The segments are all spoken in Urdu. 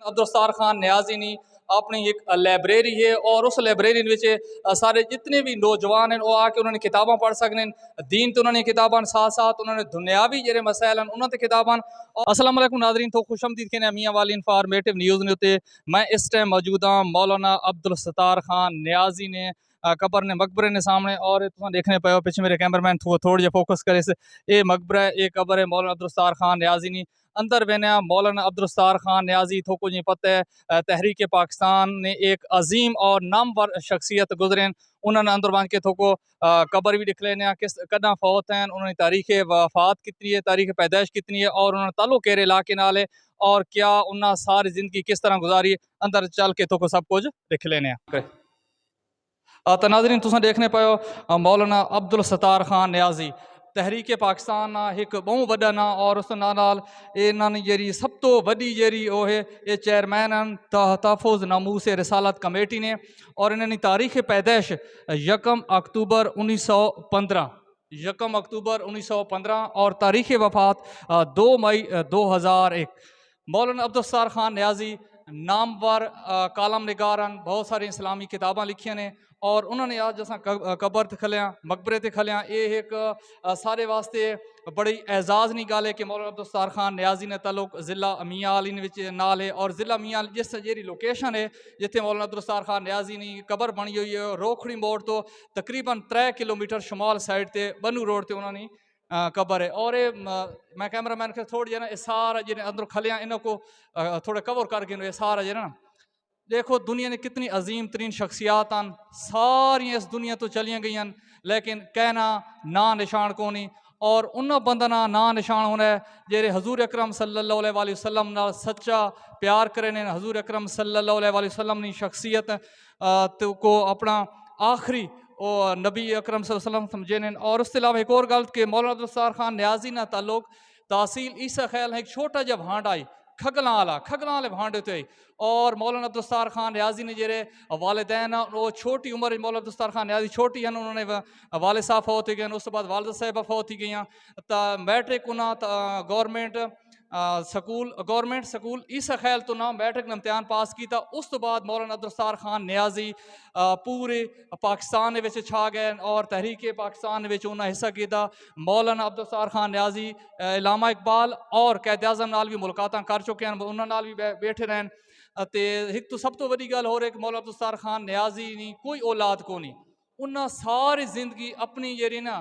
عبدالستار خان نیازی نے اپنی ایک لائبریری ہے اور اس لائبریری سارے جتنے بھی نوجوان ہیں وہ آ کے انہوں نے کتاباں پڑھ سکیں دین تو انہوں نے کتاباں ساتھ ساتھ انہوں نے دنیاوی جڑے مسائل ہیں انہوں نے کتاباں السلام علیکم ناظرین تو خوش آمدید کہنے میاں والی انفارمیٹو نیوز نے ہوتے میں اس ٹائم موجود ہوں مولانا عبدالستار خان نیازی نے قبر نے مقبرے نے سامنے اور دیکھنے پہ پیچھے میرے کیمرہ مین تھوڑا فوکس کرے یہ مقبرہ یہ قبر ہے مولانا عبدالستار خان نیازی نے اندر بینیا مولانا عبدالستار خان نیازی تو کچھ پتہ ہے تحریک پاکستان نے ایک عظیم اور نامور شخصیت گزرے انہوں نے اندر بان کے تھوکو قبر بھی دکھ لینا کس کداں فوت ہیں انہوں نے تاریخ وفات کتنی ہے تاریخ پیدائش کتنی ہے اور انہوں نے تعلق کہرے علاقے نال ہے اور کیا انہوں ساری زندگی کس طرح گزاری اندر چل کے تھوکو سب کچھ دکھ لینے تو ناظرین تساں دیکھنے پاؤ مولانا عبدالستار خان نیازی تحریک پاکستان ایک بہت بڑا نا اور اس نال جی سب تو وڈی جیری وہ ہے یہ چیئرمین ہیں تحفظ ناموس رسالت کمیٹی نے اور انہوں نے تاریخ پیدائش 1 اکتوبر 1915 1 اکتوبر 1915 اور تاریخ وفات 2 مئی 2001 مولانا عبدالستار خان نیازی نامور کالم نگارن بہت ساری اسلامی کتاباں لکھیاں نے اور انہوں نے آج جیسا قبر تے کھلیاں مقبرے تے کھلیاں یہ ایک سارے واسطے بڑی اعزاز نہیں گل ہے کہ مولانا عبدالستار خان نیازی نے تعلق ضلع میاں علی نال ہے اور ضلع میاں علی جس جیری لوکیشن ہے جتنے مولانا عبدالستار خان نیازی نے قبر بنی ہوئی ہے روکھڑی موڑ تو تقریباً 3 کلومیٹر شمال سائڈ تے بنو روڈ تے انہوں نے قبر ہے اور میں کیمرہ مین کے تھوڑی جانا سارا جن اندر کھلیاں انہوں کو تھوڑے کور کر کے سارا جانا دیکھو دنیا نے کتنی عظیم ترین شخصیات ہیں ساری اس دنیا تو چلیاں گئی ہیں لیکن کہنا نا نشان کو نہیں اور انہوں بندہ نا نشان ہونا ہے جیرے حضور اکرم صلی اللہ علیہ وسلم نال سچا پیار کرنے حضور اکرم صلی اللہ علیہ وسلم نے شخصیت کو اپنا آخری نبی اکرم صلی اللہ علیہ وسلم سمجھیں اور اس کے علاوہ ایک اور غلط کہ مولانا عبدالستار خان نیازی نہ تعلق تحصیل عیسیٰ خیل ہے ایک چھوٹا جب ہانڈ آئی کھگلاں والے بھانڈے تھے اور مولانا عبدالستار خان نیازی نے جڑے والدین وہ چھوٹی عمر مولانا عبدالستار خان نیازی چھوٹی ہیں انہوں نے والد صاحب فوت ہو گئے اس کے بعد والدہ صاحبہ فوت ہی گئی میٹرک انہوں گورنمنٹ سکول عیسیٰ خیل تو نہ میٹرک نے امتحان پاس کیتا اس تو بعد مولانا عبدالستار خان نیازی پورے پاکستان وچ چھا گئے اور تحریک پاکستان وچ انہاں حصہ کیتا مولانا عبدالستار خان نیازی علامہ اقبال اور قائد اعظم نال بھی ملاقاتاں کر چکے ہیں انہاں نال بھی بیٹھے رہن تے ایک تو سب تو بڑی گل ہو رہی کہ مولانا عبدالستار خان نیازی نہیں کوئی اولاد کو نہیں انہاں ساری زندگی اپنی جیری نا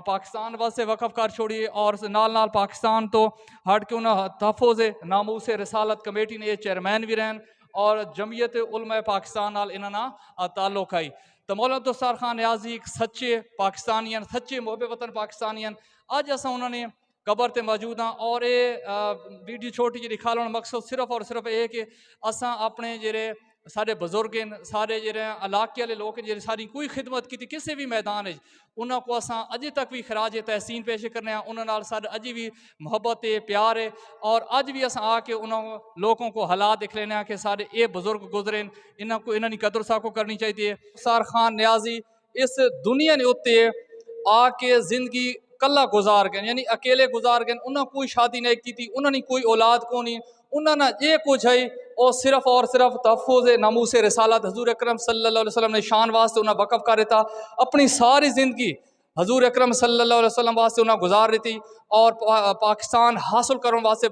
پاکستان واسطے وقف کر چھوڑی اور نال پاکستان تو ہٹ کے انہاں تحفظ ناموس رسالت کمیٹی نے یہ چیئرمین بھی رہن اور جمعیت علماء پاکستان نال انہاں تعلق آئی تو مولانا عبدالستار خان نیازی ایک سچے پاکستانیاں سچے محب وطن پاکستانیاں اج اساں انہوں نے قبر تے موجود ہیں اور یہ ویڈیو چھوٹی جی دکھانا مقصد صرف اور صرف یہ کہ اساں اپنے جڑے سارے بزرگ ہیں سارے جڑے علاقے والے لوگ جڑے ساری کوئی خدمت کی کسی بھی میدان انہوں کو اساں اجے تک بھی خراج تحسین پیش کرنے ہیں انہوں نال سارے اجی بھی محبت ہے پیار ہے اور اج بھی اساں آ کے انہوں لوگوں کو حالات دکھ لینے ہیں کہ سارے یہ بزرگ گزرے انہوں نے قدر سا کو کرنی چاہیے عبدالستار خان نیازی اس دنیا نے اتنے آ کے زندگی کلا گزار گئے یعنی اکیلے گزار گئے انہوں کوئی شادی نہیں کی تھی انہوں نے کوئی اولاد کو نہیں انہوں نے یہ کچھ ہے اور صرف تحفظ ناموس رسالت حضور اکرم صلی اللہ علیہ وسلم نے شان واسطے انہیں وقف کر رہتا اپنی ساری زندگی حضور اکرم صلی اللہ علیہ وسلم واسطے انہیں گزار رہی تھی اور پاکستان حاصل کرنے واسطے